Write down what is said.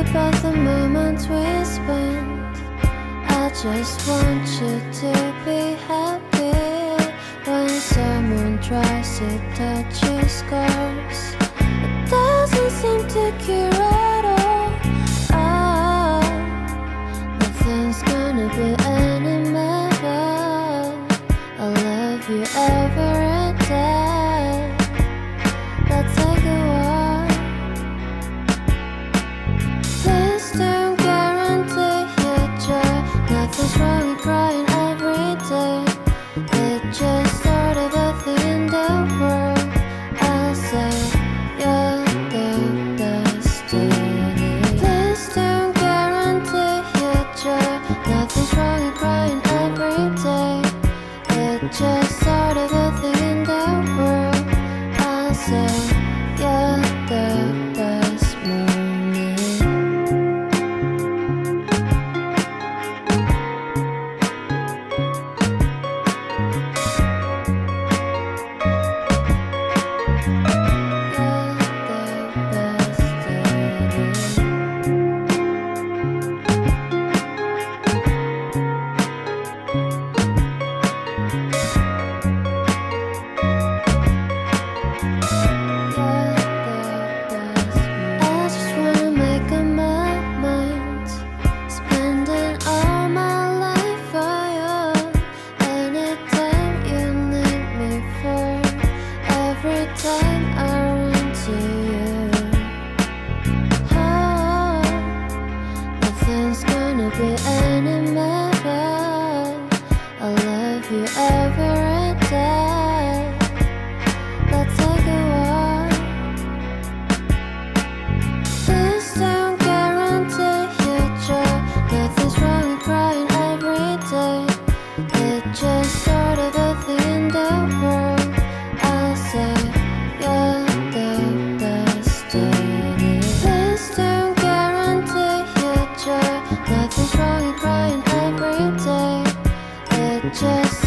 About the moments we spent, I just want you to be happy. When someone tries to touch your scars, it doesn't seem to cure at all. Nothing's gonna be any better. I'll love you every day. Let's take a walk. Please don't guarantee your joy. Nothing's wrong with crying every day. It's just sort of a thing in the world. I'll say you're the destiny. Please don't guarantee your joy. Nothing's wrong with crying every day. It's just sort of a thing in the world. I'll say you're the best moment. Be any matter. I love you every day. Let's take a walk. Please don't guarantee your joy. Nothing's wrong with crying every day. It's just sort of a thing in the world. I'll say you're the destiny. Please don't guarantee your joy. Nothing's wrong with crying every day. It just